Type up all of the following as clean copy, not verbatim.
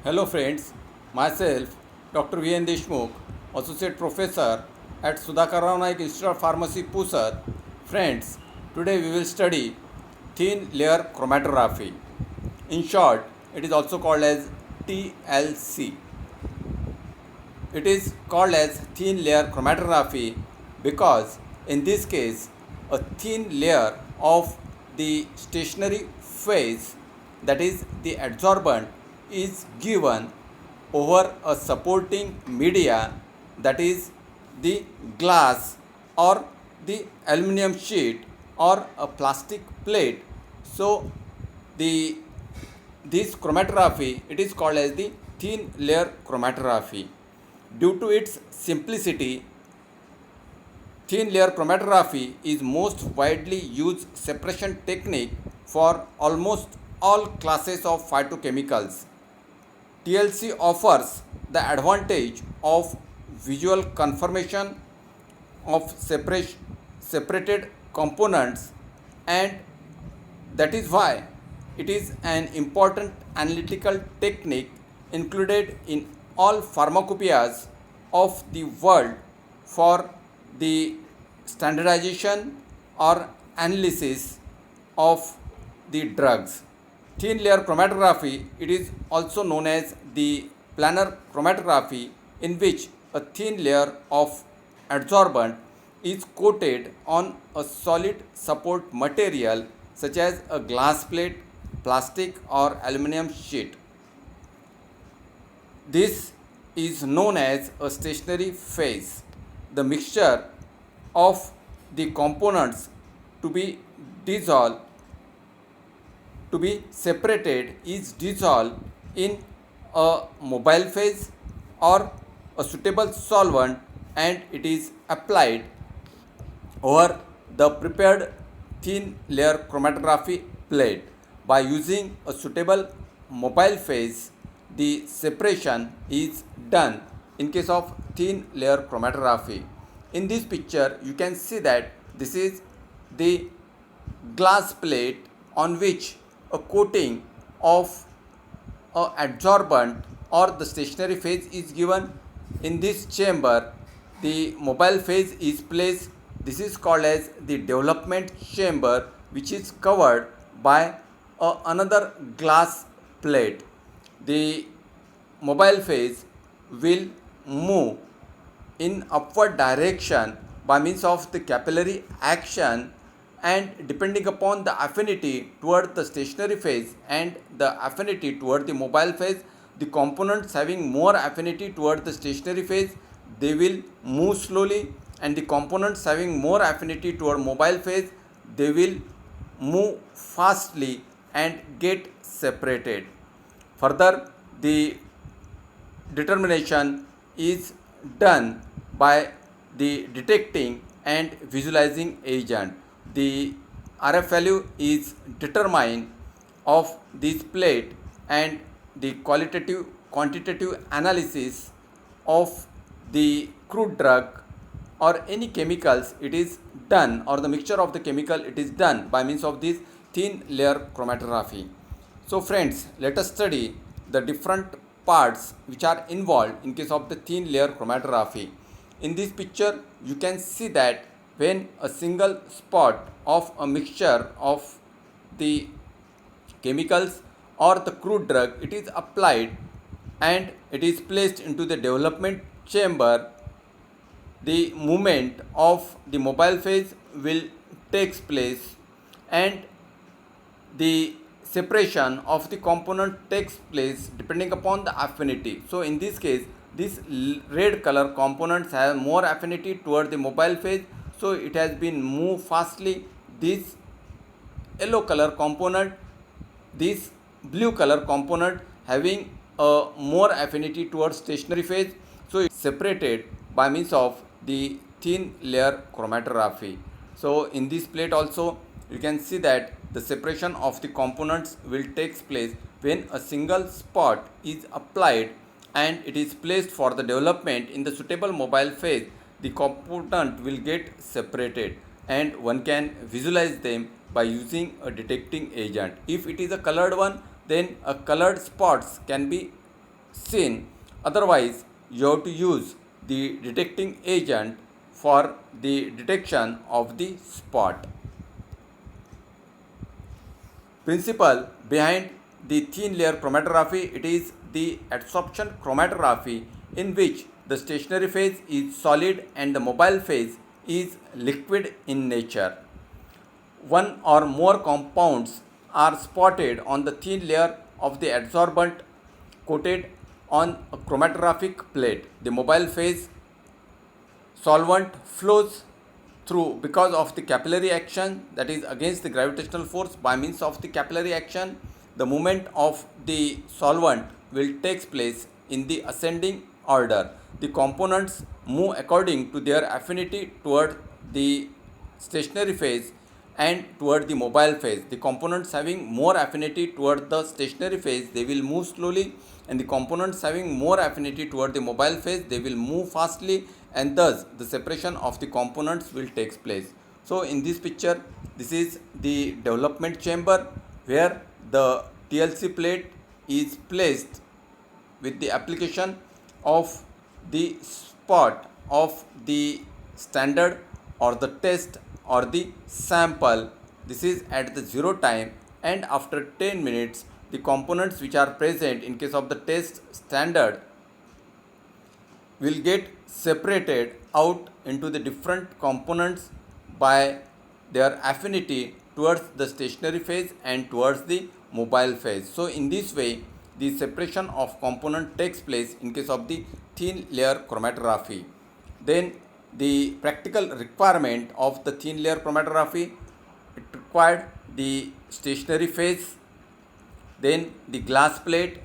Hello friends, myself Dr. V. N. Deshmukh, Associate Professor at Sudhakar Naik Institute of Pharmacy, Pusat. Friends, today we will study thin layer chromatography. In short, it is also called as TLC. It is called as thin layer chromatography because in this case a thin layer of the stationary phase, that is the adsorbent, is given over a supporting media, that is the glass or the aluminum sheet or a plastic plate. So the this chromatography, it is called as the thin layer chromatography. Due to its simplicity, thin layer chromatography is most widely used separation technique for almost all classes of phytochemicals. TLC offers the advantage of visual confirmation of separated components, and that is why it is an important analytical technique included in all pharmacopoeias of the world for the standardization or analysis of the drugs. Thin layer chromatography, it is also known as the planar chromatography, in which a thin layer of adsorbent is coated on a solid support material such as a glass plate, plastic or aluminum sheet. This is known as a stationary phase. The mixture of the components to be dissolved to be separated is dissolved in a mobile phase or a suitable solvent, and it is applied over the prepared thin layer chromatography plate. By using a suitable mobile phase, the separation is done in case of thin layer chromatography. In this picture you can see that this is the glass plate on which a coating of a adsorbent or the stationary phase is given. In this chamber the mobile phase is placed. This is called as the development chamber, which is covered by another glass plate. The mobile phase will move in upward direction by means of the capillary action, and depending upon the affinity toward the stationary phase and the affinity toward the mobile phase, the components having more affinity toward the stationary phase, they will move slowly, and the components having more affinity toward mobile phase, they will move fastly and get separated. Further, the determination is done by the detecting and visualizing agent. The RF value is determined of this plate, and the quantitative analysis of the crude drug or any chemicals, it is done, or the mixture of the chemical, it is done by means of this thin layer chromatography. So friends, let us study the different parts which are involved in case of the thin layer chromatography. In this picture you can see that when a single spot of a mixture of the chemicals or the crude drug, it is applied and it is placed into the development chamber, the movement of the mobile phase will takes place, and the separation of the component takes place depending upon the affinity. So in this case, this red color components have more affinity toward the mobile phase, so it has been moved fastly. This yellow color component, this blue color component having a more affinity towards stationary phase, so it's separated by means of the thin layer chromatography. So in this plate also you can see that the separation of the components will take place when a single spot is applied and it is placed for the development in the suitable mobile phase. The component will get separated and one can visualize them by using a detecting agent. If it is a colored one, then a colored spots can be seen. Otherwise, you have to use the detecting agent for the detection of the spot. Principle behind the thin layer chromatography, it is the adsorption chromatography, in which the stationary phase is solid and the mobile phase is liquid in nature. One or more compounds are spotted on the thin layer of the adsorbent coated on a chromatographic plate. The mobile phase solvent flows through because of the capillary action, that is against the gravitational force. By means of the capillary action, the movement of the solvent will take place in the ascending order. The components move according to their affinity toward the stationary phase and toward the mobile phase. The components having more affinity toward the stationary phase, they will move slowly, and the components having more affinity toward the mobile phase, they will move fastly, and thus the separation of the components will take place. So in this picture, this is the development chamber where the TLC plate is placed with the application of the spot of the standard or the test or the sample. This is at the 0 time, and after 10 minutes the components which are present in case of the test standard will get separated out into the different components by their affinity towards the stationary phase and towards the mobile phase. So in this way, the separation of component takes place in case of the thin layer chromatography. Then the practical requirement of the thin layer chromatography, it required the stationary phase, then the glass plate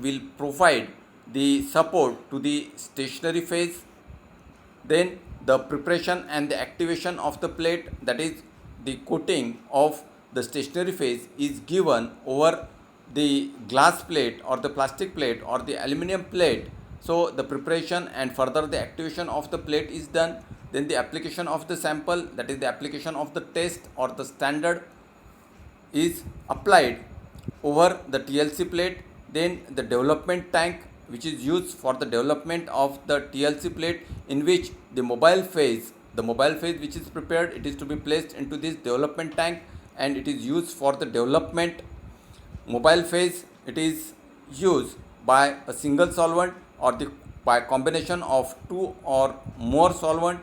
will provide the support to the stationary phase. Then the preparation and the activation of the plate, that is the coating of the stationary phase, is given over the glass plate or the plastic plate or the aluminum plate. So the preparation and further the activation of the plate is done. Then the application of the sample, that is the application of the test or the standard, is applied over the TLC plate. Then the development tank, which is used for the development of the TLC plate, in which the mobile phase which is prepared, it is to be placed into this development tank, and it is used for the development. Mobile phase, it is used by a single solvent or by combination of two or more solvent,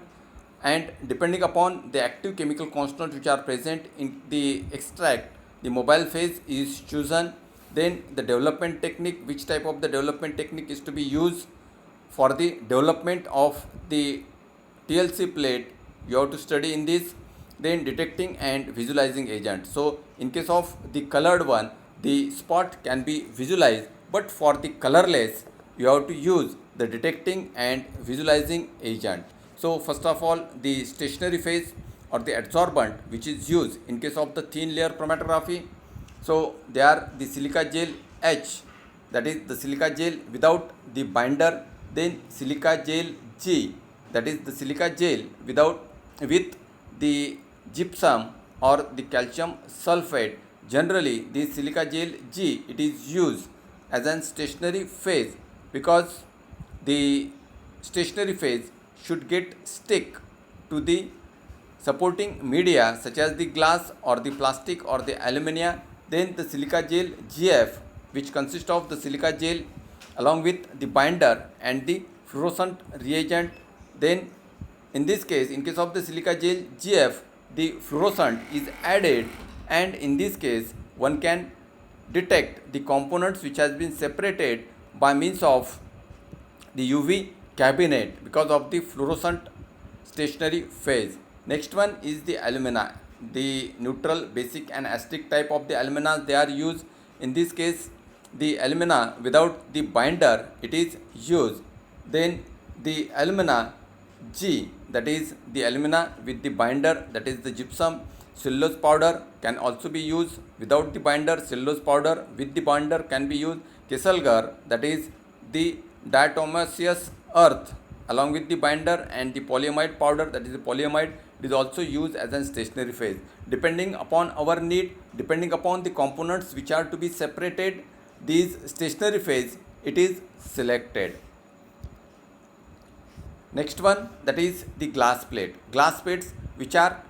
and depending upon the active chemical constants which are present in the extract, the mobile phase is chosen. Then the development technique, which type of the development technique is to be used for the development of the TLC plate, you have to study in this. Then detecting and visualizing agent. So in case of the colored one, the spot can be visualized, but for the colorless, you have to use the detecting and visualizing agent. So first of all, the stationary phase or the adsorbent which is used in case of the thin layer chromatography, so they are the silica gel H, that is the silica gel without the binder. Then silica gel G, that is the silica gel with the gypsum or the calcium sulfate. Generally, the silica gel G, it is used as an stationary phase, because the stationary phase should get stick to the supporting media such as the glass or the plastic or the alumina. Then the silica gel GF, which consists of the silica gel along with the binder and the fluorescent reagent. Then in this case, in case of the silica gel GF, the fluorescent is added, and in this case one can detect the components which has been separated by means of the UV cabinet because of the fluorescent stationary phase. Next one is the alumina. The neutral, basic and acidic type of the alumina, they are used. In this case, the alumina without the binder, it is used. Then the alumina G, that is the alumina with the binder, that is the gypsum. Cellulose powder can also be used without the binder. Cellulose powder with the binder can be used. Kesalgar, that is the diatomaceous earth along with the binder, and the polyamide powder, that is the polyamide, it is also used as a stationary phase. Depending upon our need, depending upon the components which are to be separated, these stationary phase it is selected. Next one, that is the glass plate. Glass plates which are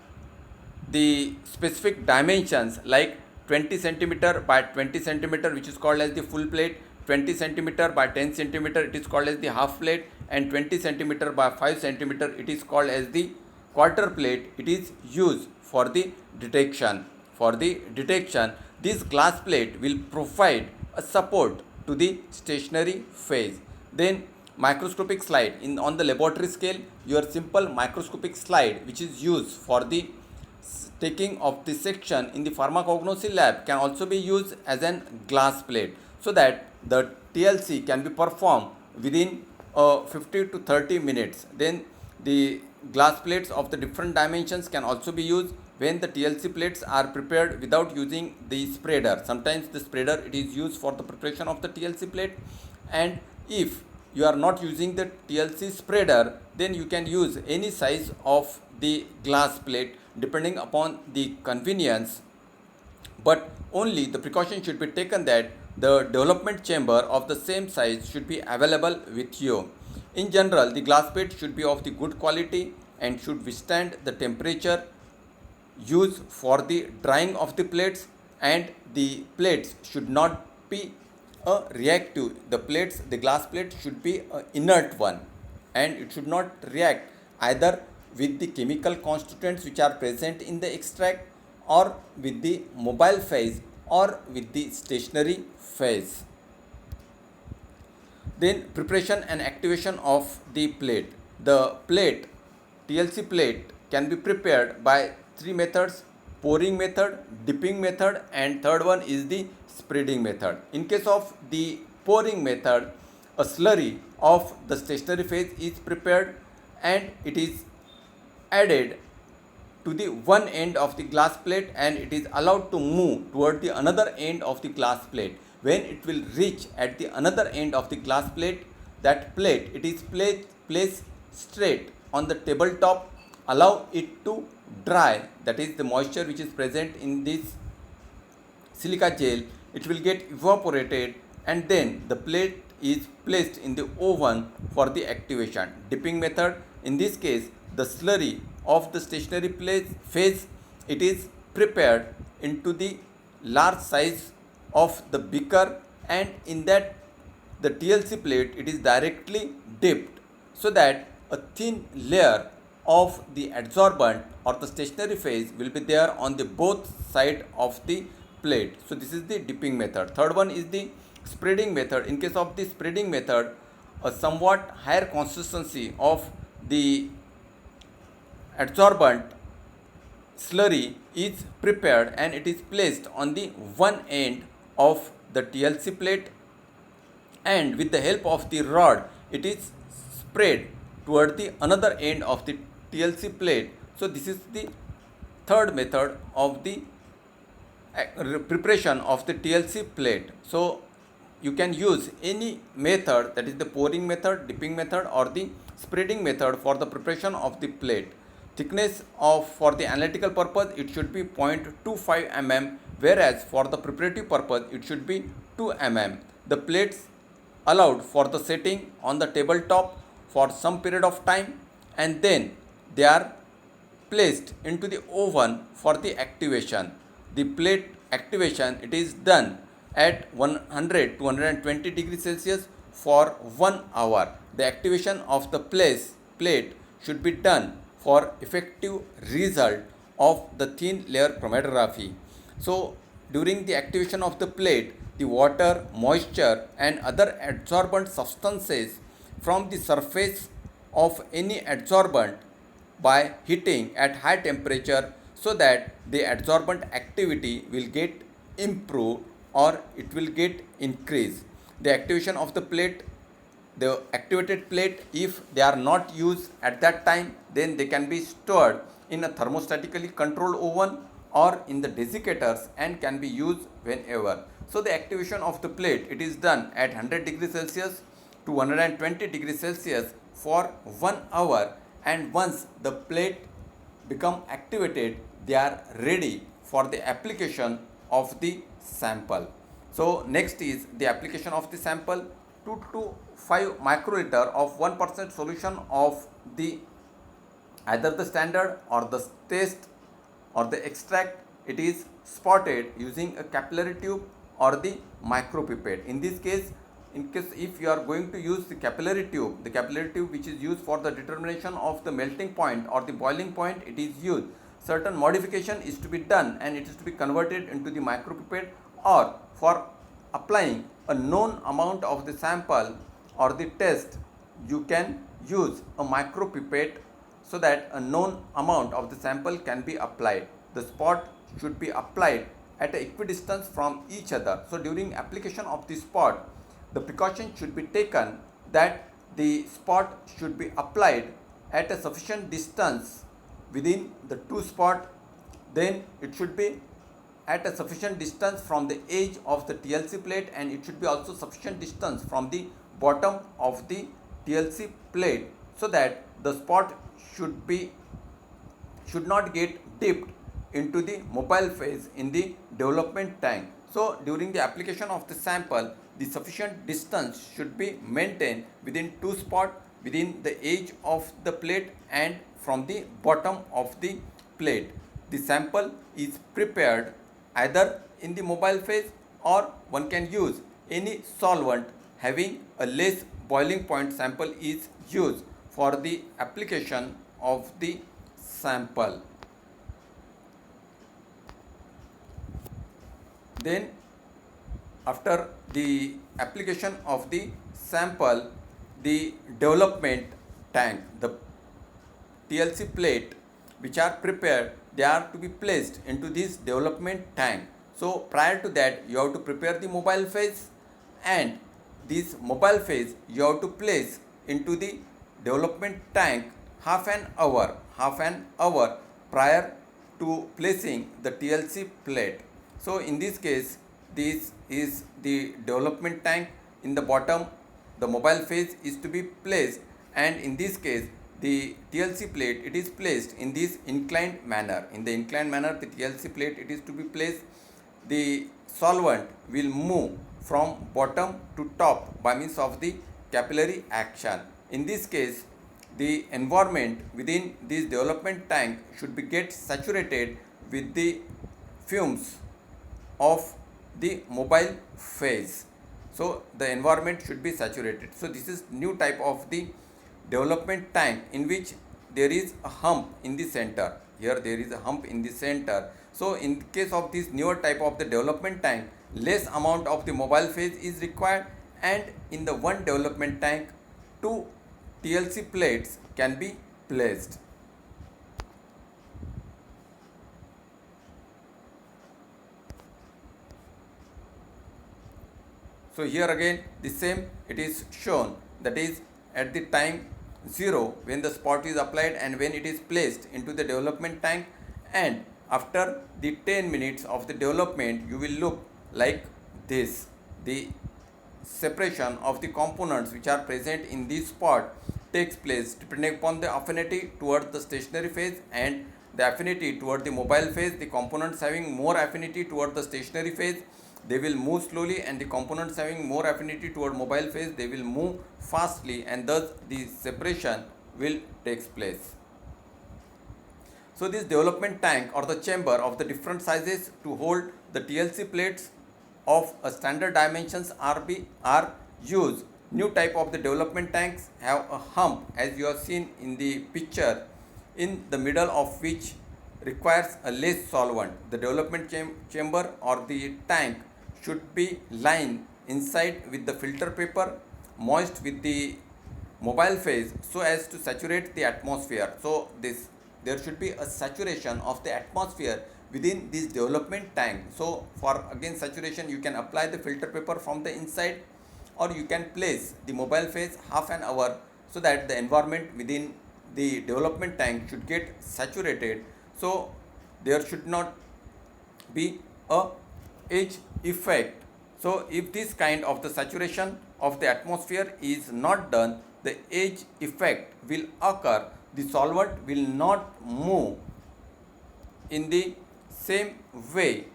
the specific dimensions like 20 centimeter by 20 centimeter, which is called as the full plate, 20 centimeter by 10 centimeter, it is called as the half plate, and 20 centimeter by 5 centimeter, it is called as the quarter plate. It is used for the detection. For the detection, this glass plate will provide a support to the stationary phase. Then microscopic slide on the laboratory scale, your simple microscopic slide which is used for the taking of the section in the pharmacognosy lab can also be used as an glass plate, so that the TLC can be performed within 50 to 30 minutes. Then the glass plates of the different dimensions can also be used when the TLC plates are prepared without using the spreader. Sometimes the spreader it is used for the preparation of the TLC plate, and if you are not using the TLC spreader, then you can use any size of the glass plate depending upon the convenience, but only the precaution should be taken that the development chamber of the same size should be available with you. In general, the glass plate should be of the good quality and should withstand the temperature used for the drying of the plates, and the plates should not be reactive. The glass plate should be an inert one, and it should not react either with the chemical constituents which are present in the extract, or with the mobile phase, or with the stationary phase. Then preparation and activation of the plate. The plate, TLC plate, can be prepared by three methods: pouring method, dipping method, and third one is the spreading method. In case of the pouring method, a slurry of the stationary phase is prepared and it is added to the one end of the glass plate, and it is allowed to move toward the another end of the glass plate. When it will reach at the another end of the glass plate, that plate it is placed straight on the tabletop, allow it to dry, that is the moisture which is present in this silica gel, it will get evaporated, and then the plate is placed in the oven for the activation. Dipping method, in this case the slurry of the stationary phase it is prepared into the large size of the beaker, and in that the TLC plate it is directly dipped, so that a thin layer of the adsorbent or the stationary phase will be there on the both side of the plate. So this is the dipping method. Third one is the spreading method. In case of the spreading method, a somewhat higher consistency of the adsorbent slurry is prepared and it is placed on the one end of the TLC plate, and with the help of the rod it is spread toward the another end of the TLC plate. So this is the third method of the preparation of the TLC plate. So you can use any method, that is the pouring method, dipping method, or the spreading method for the preparation of the plate. Thickness of for the analytical purpose it should be 0.25 mm, whereas for the preparative purpose it should be 2 mm. The plates allowed for the setting on the tabletop for some period of time, and then they are placed into the oven for the activation. The plate activation it is done at 100 to 120 degrees Celsius for 1 hour. The activation of the plate should be done for effective result of the thin layer chromatography. So during the activation of the plate, the water, moisture, and other adsorbent substances from the surface of any adsorbent by heating at high temperature, so that the adsorbent activity will get improved or it will get increased. The activation of the plate, the activated plate, if they are not used at that time, then they can be stored in a thermostatically controlled oven or in the desiccators and can be used whenever. So the activation of the plate it is done at 100 degrees Celsius to 120 degrees Celsius for 1 hour, and once the plate become activated, they are ready for the application of the sample. So next is the application of the sample. 2 to 5 microliter of 1% solution of the either the standard or the test or the extract, it is spotted using a capillary tube or the micropipette. In this case, in case if you are going to use the capillary tube which is used for the determination of the melting point or the boiling point, it is used. Certain modification is to be done and it is to be converted into the micropipette, or for applying a known amount of the sample or the test, you can use a micropipette so that a known amount of the sample can be applied. The spot should be applied at an equidistance from each other. So during application of the spot, the precaution should be taken that the spot should be applied at a sufficient distance within the two spot. Then it should be at a sufficient distance from the edge of the TLC plate, and it should be also sufficient distance from the bottom of the TLC plate, so that the spot should not get dipped into the mobile phase in the development tank. So during the application of the sample, the sufficient distance should be maintained within two spots, within the edge of the plate and from the bottom of the plate. The sample is prepared either in the mobile phase, or one can use any solvent having a less boiling point sample is used for the application of the sample. Then after the application of the sample, the development tank, the TLC plate which are prepared, they are to be placed into this development tank. So prior to that, you have to prepare the mobile phase, and this mobile phase you have to place into the development tank half an hour prior to placing the TLC plate. So in this case, this is the development tank. In the bottom, the mobile phase is to be placed, and in this case, the TLC plate, it is placed in this inclined manner. In the inclined manner, the TLC plate, it is to be placed. The solvent will move from bottom to top by means of the capillary action. In this case, the environment within this development tank should be get saturated with the fumes of the mobile phase. So the environment should be saturated. So this is new type of the development tank in which there is a hump in the center. Here there is a hump in the center. So in case of this newer type of the development tank, less amount of the mobile phase is required, and in the one development tank, two TLC plates can be placed. So here again the same it is shown, that is at the time 0 when the spot is applied and when it is placed into the development tank, and after the 10 minutes of the development you will look like this. The separation of the components which are present in this spot takes place depending upon the affinity towards the stationary phase and the affinity toward the mobile phase. The components having more affinity toward the stationary phase, they will move slowly, and the components having more affinity toward mobile phase, they will move fastly, and thus the separation will take place. So this development tank or the chamber of the different sizes to hold the TLC plates of a standard dimensions are used. New type of the development tanks have a hump, as you have seen in the picture, in the middle of which requires a less solvent. The development chamber or the tank should be lined inside with the filter paper moist with the mobile phase so as to saturate the atmosphere. So there should be a saturation of the atmosphere within this development tank. So for again saturation, you can apply the filter paper from the inside, or you can place the mobile phase half an hour so that the environment within the development tank should get saturated. So there should not be a edge effect. So if this kind of the saturation of the atmosphere is not done, the edge effect will occur. The solvent will not move in the same way.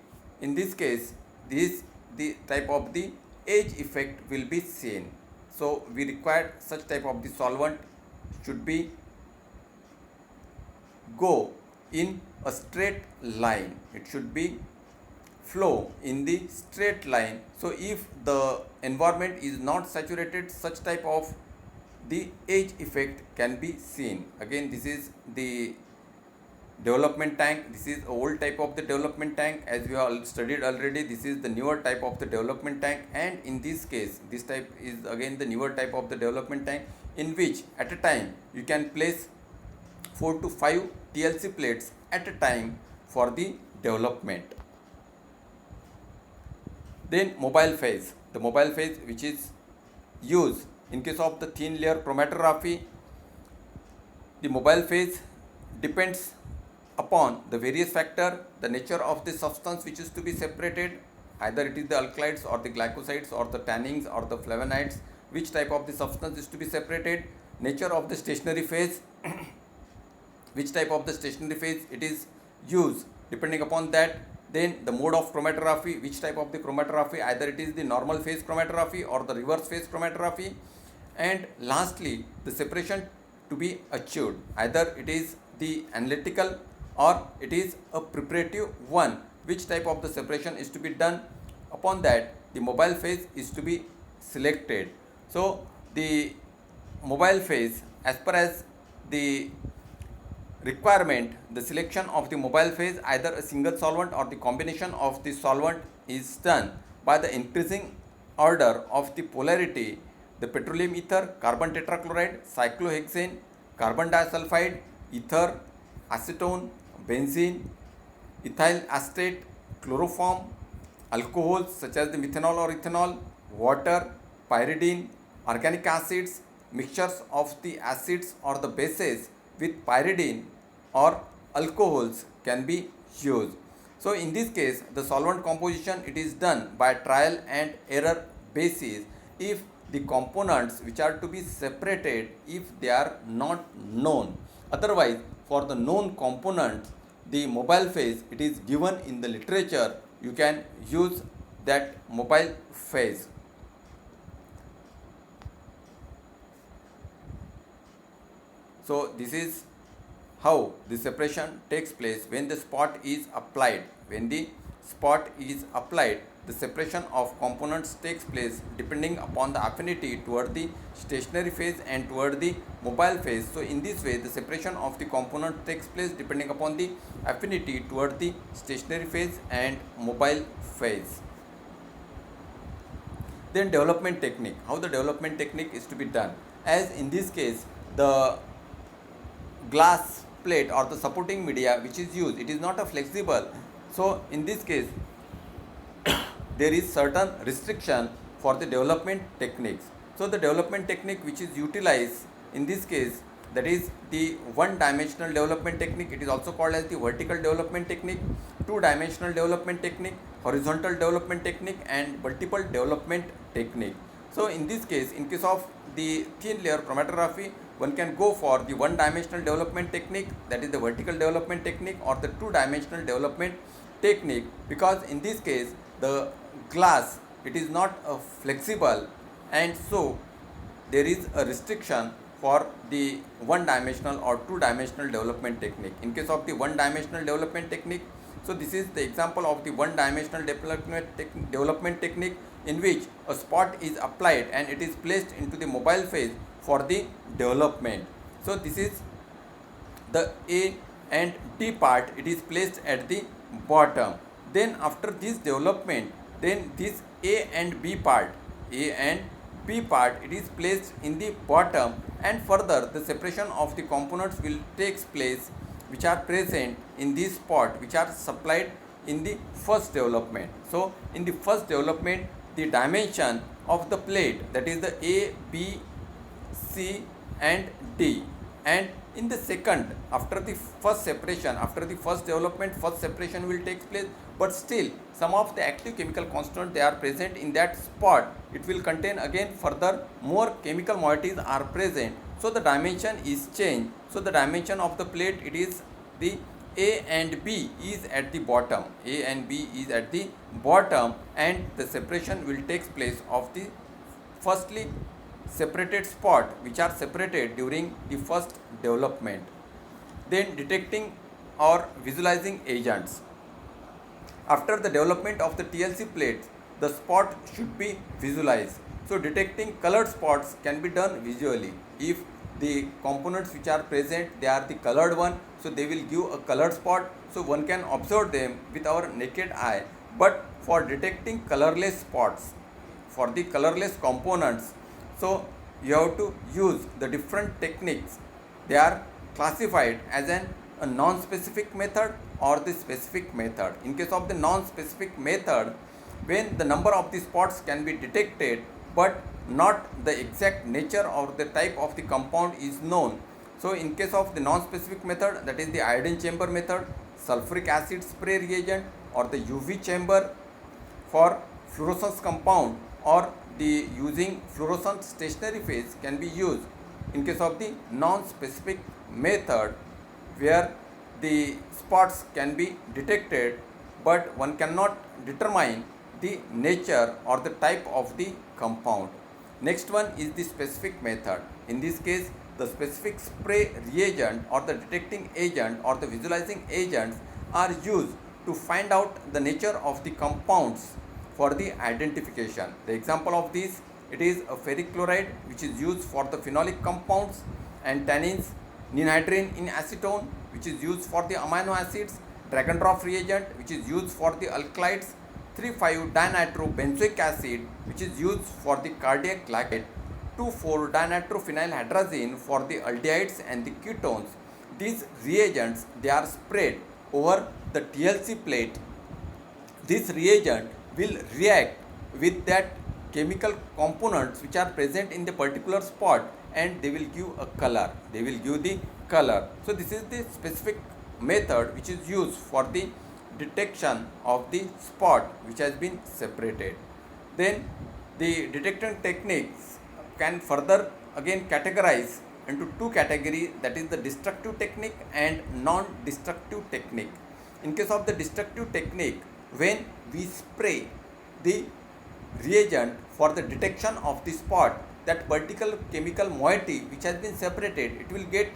In this case, the type of the edge effect will be seen. So we require such type of the solvent should be go in a straight line. It should be flow in the straight line. So if the environment is not saturated, such type of the edge effect can be seen. Again, this is the development tank. This is old type of the development tank, as we have studied already. This is the newer type of the development tank, and in this case this type is again the newer type of the development tank, in which at a time you can place 4 to 5 TLC plates at a time for the development. Then mobile phase. The mobile phase which is used in case of the thin layer chromatography. The mobile phase depends upon the various factor, the nature of the substance which is to be separated, either it is the alkalides or the glycosides or the tannins or the flavonoids, which type of the substance is to be separated, nature of the stationary phase, which type of the stationary phase it is used, depending upon that. Then the mode of chromatography, which type of the chromatography, either it is the normal phase chromatography or the reverse phase chromatography. And lastly, the separation to be achieved, either it is the analytical or it is a preparative one, which type of the separation is to be done. Upon that, the mobile phase is to be selected. So the mobile phase, as per as the requirement, the selection of the mobile phase, either a single solvent or the combination of the solvent, is done by the increasing order of the polarity, the petroleum ether, carbon tetrachloride, cyclohexane, carbon disulfide, ether, acetone, benzene, ethyl acetate, chloroform, alcohols such as the methanol or ethanol, water, pyridine, organic acids, mixtures of the acids or the bases with pyridine or alcohols can be used. So in this case, the solvent composition, it is done by trial and error basis if the components which are to be separated, if they are not known. Otherwise, for the known components, the mobile phase, it is given in the literature. You can use that mobile phase. So this is how the separation takes place when the spot is applied. When the spot is applied, the separation of components takes place depending upon the affinity toward the stationary phase and toward the mobile phase. So in this way, the separation of the component takes place depending upon the affinity toward the stationary phase and mobile phase. Then development technique. How the development technique is to be done? As in this case, the glass plate or the supporting media which is used, it is not a flexible. So in this case, there is certain restriction for the development techniques. So the development technique which is utilized in this case, that is the one-dimensional development technique. It is also called as the vertical development technique, two-dimensional development technique, horizontal development technique, and multiple development technique. So in this case, in case of the thin layer chromatography, one can go for the one-dimensional development technique, that is the vertical development technique, or the two-dimensional development technique, because in this case the glass, it is not flexible, and so there is a restriction for the one-dimensional or two-dimensional development technique. In case of the one-dimensional development technique, so this is the example of the one-dimensional development technique, in which a spot is applied and it is placed into the mobile phase for the development. So this is the A and D part, it is placed at the bottom. Then after this development, then this A and B part, it is placed in the bottom, and further the separation of the components will takes place which are present in this spot, which are supplied in the first development. So in the first development, the dimension of the plate, that is the A, B, C and D, and in the second, after the first separation, after the first development, first separation will take place, but still some of the active chemical constituents, they are present in that spot. It will contain again further more chemical moieties are present, so the dimension is changed. So the dimension of the plate, it is the A and B is at the bottom, A and B is at the bottom, and the separation will take place of the firstly separated spot which are separated during the first development. Then detecting or visualizing agents. After the development of the TLC plates, the spot should be visualized. So detecting colored spots can be done visually. If the components which are present, they are the colored one, so they will give a colored spot, so one can observe them with our naked eye. But for detecting colorless spots, for the colorless components, so you have to use the different techniques. They are classified as a non-specific method or the specific method. In case of the non-specific method, when the number of the spots can be detected but not the exact nature or the type of the compound is known. So in case of the non-specific method, that is the iodine chamber method, sulfuric acid spray reagent, or the UV chamber for fluorescence compound, or the using fluorescent stationary phase can be used in case of the non-specific method, where the spots can be detected but one cannot determine the nature or the type of the compound. Next one is the specific method. In this case, the specific spray reagent or the detecting agent or the visualizing agents are used to find out the nature of the compounds for the identification. The example of this, it is a ferric chloride which is used for the phenolic compounds, and tannins, ninhydrin in acetone which is used for the amino acids, drag and drop reagent which is used for the alkalides, 3,5-dinitrobenzoic acid which is used for the cardiac glycate, 2,4-dinitrophenylhydrazine for the aldehydes and the ketones. These reagents, they are sprayed over the TLC plate. This reagent will react with that chemical components which are present in the particular spot, and they will give a color. They will give the color. So this is the specific method which is used for the detection of the spot which has been separated. Then the detection techniques can further again categorize into two categories, that is the destructive technique and non-destructive technique. In case of the destructive technique, when we spray the reagent for the detection of the spot, that particular chemical moiety which has been separated, it will get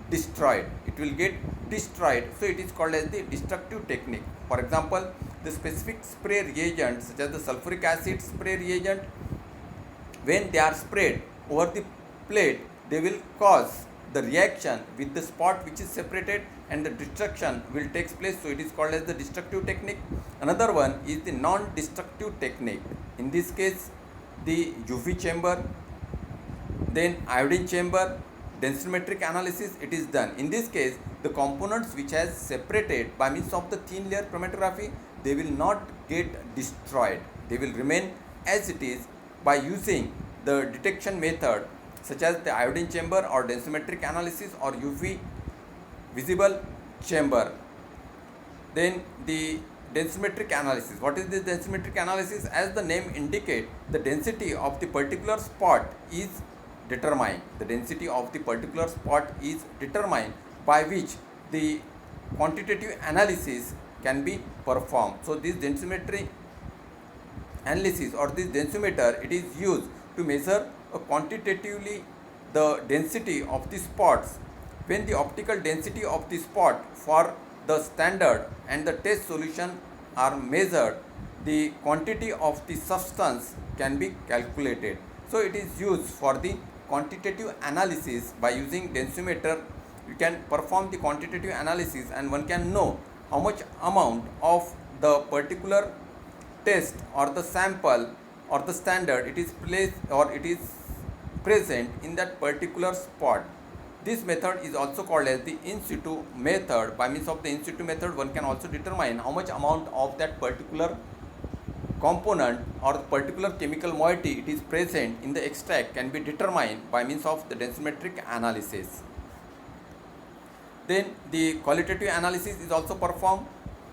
destroyed. It will get destroyed. So it is called as the destructive technique. For example, the specific spray reagents such as the sulfuric acid spray reagent, when they are sprayed over the plate, they will cause the reaction with the spot which is separated, and the destruction will take place. So it is called as the destructive technique. Another one is the non-destructive technique. In this case, the UV chamber, then iodine chamber, densitometric analysis, it is done. In this case, the components which has separated by means of the thin layer chromatography, they will not get destroyed. They will remain as it is by using the detection method such as the iodine chamber or densitometric analysis or UV visible chamber. Then the densimetric analysis. What is this densimetric analysis? As the name indicates, the density of the particular spot is determined. The density of the particular spot is determined, by which the quantitative analysis can be performed. So this densimetry analysis or this densimeter, it is used to measure quantitatively the density of the spots. When the optical density of the spot for the standard and the test solution are measured, the quantity of the substance can be calculated. So it is used for the quantitative analysis. By using densimeter, you can perform the quantitative analysis, and one can know how much amount of the particular test or the sample or the standard it is placed or it is present in that particular spot. This method is also called as the in situ method. By means of the in situ method, one can also determine how much amount of that particular component or particular chemical moiety it is present in the extract can be determined by means of the densimetric analysis. Then the qualitative analysis is also performed.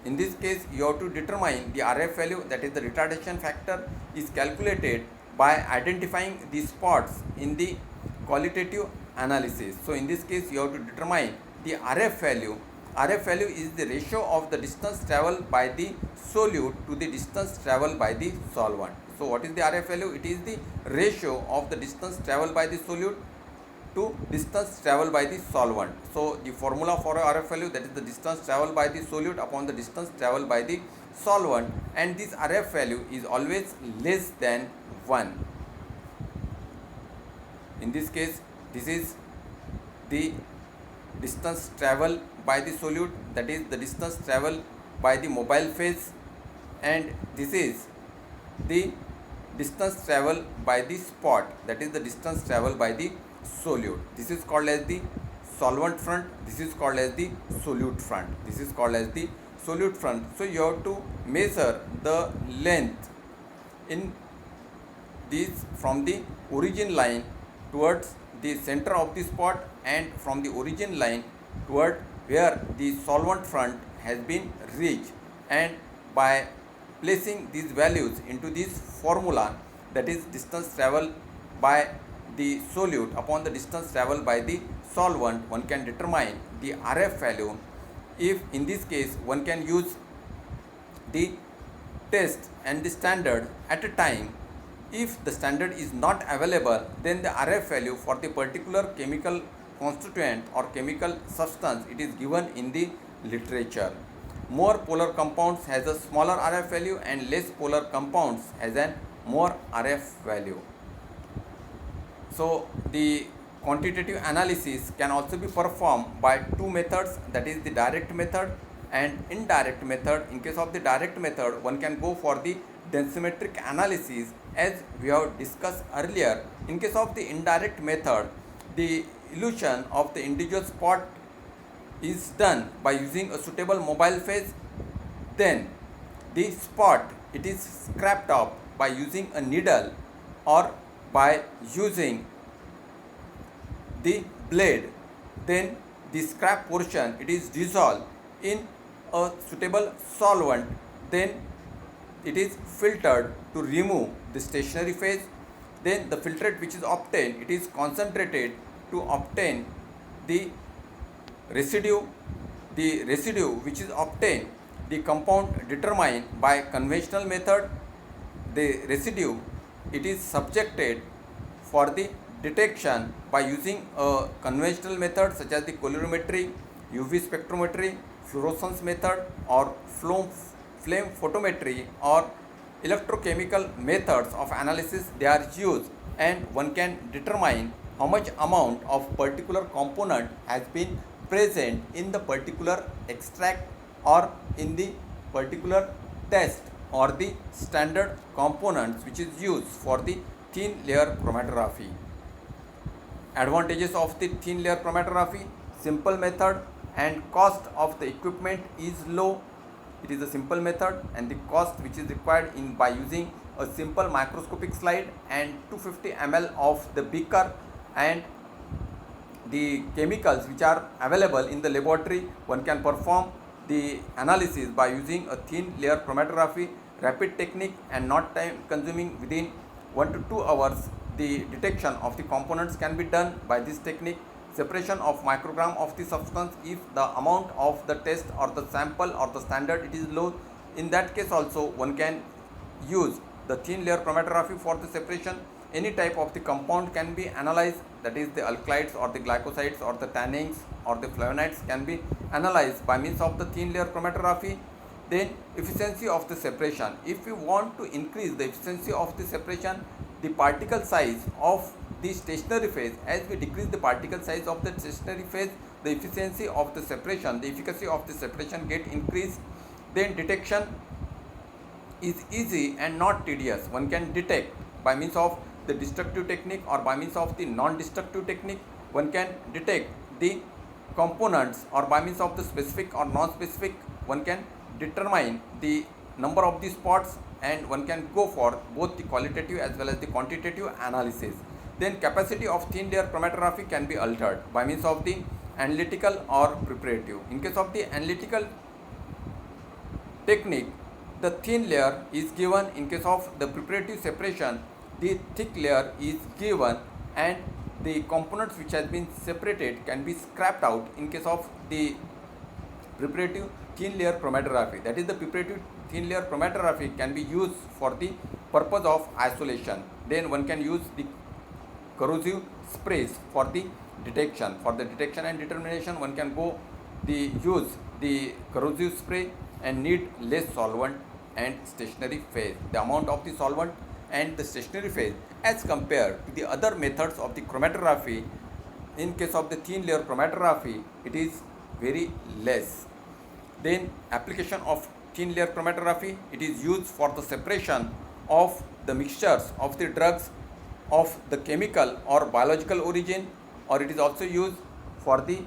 In this case, you have to determine the RF value, that is the retardation factor, is calculated by identifying the spots in the qualitative analysis. So in this case, you have to determine the RF value RF value is the ratio of the distance traveled by the solute to the distance traveled by the solvent. So what is the RF value? It is the ratio of the distance traveled by the solute to distance traveled by the solvent. So the formula for RF value, that is the distance traveled by the solute upon the distance traveled by the solvent, and this RF value is always less than 1. In this case, this is the distance traveled by the solute, that is the distance traveled by the mobile phase, and this is the distance traveled by the spot, that is the distance traveled by the solute. This is called as the solvent front, this is called as the solute front, this is called as the solute front. So you have to measure the length in this from the origin line towards the center of the spot, and from the origin line toward where the solvent front has been reached, and by placing these values into this formula, that is distance traveled by the solute upon the distance traveled by the solvent, one can determine the RF value. If in this case one can use the test and the standard at a time. If the standard is not available, then the RF value for the particular chemical constituent or chemical substance, it is given in the literature. More polar compounds has a smaller RF value, and less polar compounds has an more RF value. So the quantitative analysis can also be performed by two methods, that is the direct method and indirect method. In case of the direct method, one can go for the densimetric analysis as we have discussed earlier. In case of the indirect method, the elution of the individual spot is done by using a suitable mobile phase. Then the spot, it is scraped off by using a needle or by using the blade. Then the scrap portion, it is dissolved in a suitable solvent. Then it is filtered to remove the stationary phase. Then the filtrate which is obtained, it is concentrated to obtain the residue. The residue which is obtained, the compound determined by conventional method. The residue, it is subjected for the detection by using a conventional method such as the colorimetry, UV spectrometry, fluorescence method, or flame photometry, or electrochemical methods of analysis they are used, and one can determine how much amount of particular component has been present in the particular extract or in the particular test or the standard components which is used for the thin layer chromatography. Advantages of the thin layer chromatography: simple method and cost of the equipment is low. It is a simple method, and the cost which is required in by using a simple microscopic slide and 250 ml of the beaker, and the chemicals which are available in the laboratory, one can perform the analysis by using a thin layer chromatography, rapid technique, and not time consuming. Within 1 to 2 hours the detection of the components can be done by this technique. Separation of microgram of the substance if the amount of the test or the sample or the standard it is low. In that case also one can use the thin layer chromatography for the separation. Any type of the compound can be analyzed, that is the alkalides or the glycosides or the tannins or the flavonoids can be analyzed by means of the thin layer chromatography. Then efficiency of the separation. If we want to increase the efficiency of the separation, the particle size of the stationary phase, as we decrease the particle size of the stationary phase, the efficiency of the separation, the efficacy of the separation get increased. Then detection is easy and not tedious. One can detect by means of the destructive technique or by means of the non-destructive technique. One can detect the components, or by means of the specific or non-specific, one can determine the number of the spots, and one can go for both the qualitative as well as the quantitative analysis. Then capacity of thin layer chromatography can be altered by means of the analytical or preparative. In case of the analytical technique, the thin layer is given. In case of the preparative separation, the thick layer is given, and the components which has been separated can be scrapped out. In case of the preparative thin layer chromatography. That is, the preparative thin layer chromatography can be used for the purpose of isolation. Then one can use the corrosive sprays for the detection. For the detection and determination, one can use the corrosive spray and need less solvent and stationary phase. The amount of the solvent and the stationary phase as compared to the other methods of the chromatography, in case of the thin layer chromatography, it is very less. Then application of thin layer chromatography, it is used for the separation of the mixtures of the drugs of the chemical or biological origin, or it is also used for the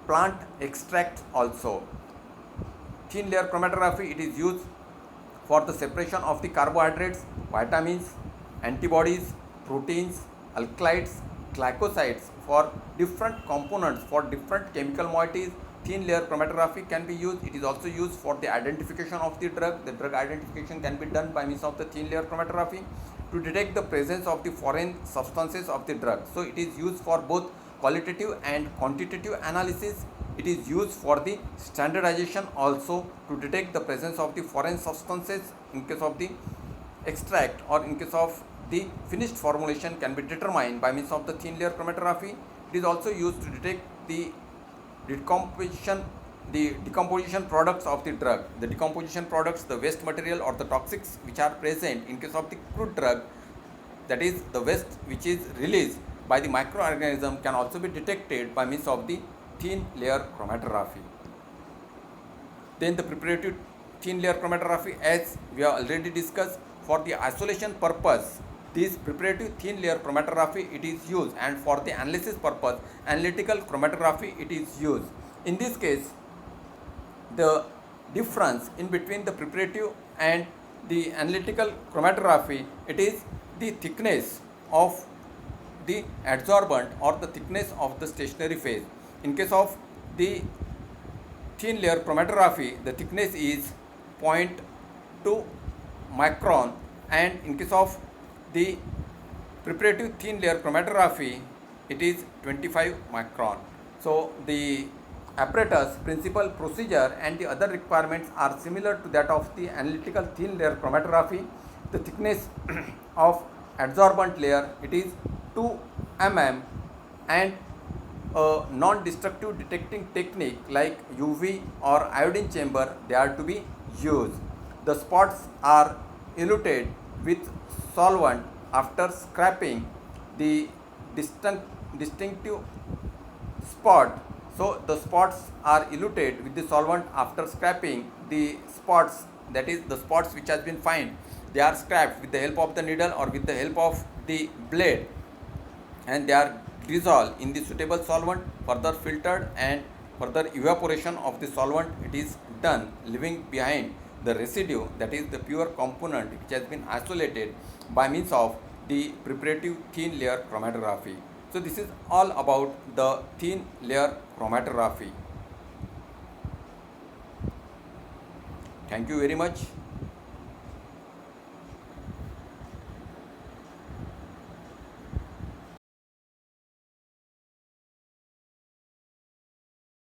plant extract also. Thin layer chromatography, it is used for the separation of the carbohydrates, vitamins, antibodies, proteins, alkalides, glycosides for different components, for different chemical moieties. Thin layer chromatography can be used. It is also used for the identification of the drug. The drug identification can be done by means of the thin layer chromatography to detect the presence of the foreign substances of the drug. So it is used for both qualitative and quantitative analysis. It is used for the standardization also, to detect the presence of the foreign substances in case of the extract, or in case of the finished formulation can be determined by means of the thin layer chromatography. It is also used to detect the decomposition products of the drug. The decomposition products, the waste material or the toxics which are present in case of the crude drug, that is the waste which is released by the microorganism, can also be detected by means of the thin layer chromatography. Then the preparative thin layer chromatography, as we have already discussed, for the isolation purpose, this preparative thin layer chromatography it is used, and for the analysis purpose, analytical chromatography it is used. In this case, the difference in between the preparative and the analytical chromatography, it is the thickness of the adsorbent or the thickness of the stationary phase. In case of the thin layer chromatography, the thickness is 0.2 micron, and in case of the preparative thin layer chromatography, it is 25 micron. So the apparatus, principal, procedure and the other requirements are similar to that of the analytical thin layer chromatography. The thickness of adsorbent layer, it is 2 mm, and a non-destructive detecting technique like UV or iodine chamber, they are to be used. The spots are eluted with solvent after scraping the distinctive spot. So the spots are eluted with the solvent after scraping the spots, that is the spots which has been found, they are scraped with the help of the needle or with the help of the blade, and they are dissolved in the suitable solvent, further filtered, and further evaporation of the solvent it is done, leaving behind the residue, that is the pure component which has been isolated by means of the preparative thin layer chromatography. So this is all about the thin layer chromatography. Thank you very much.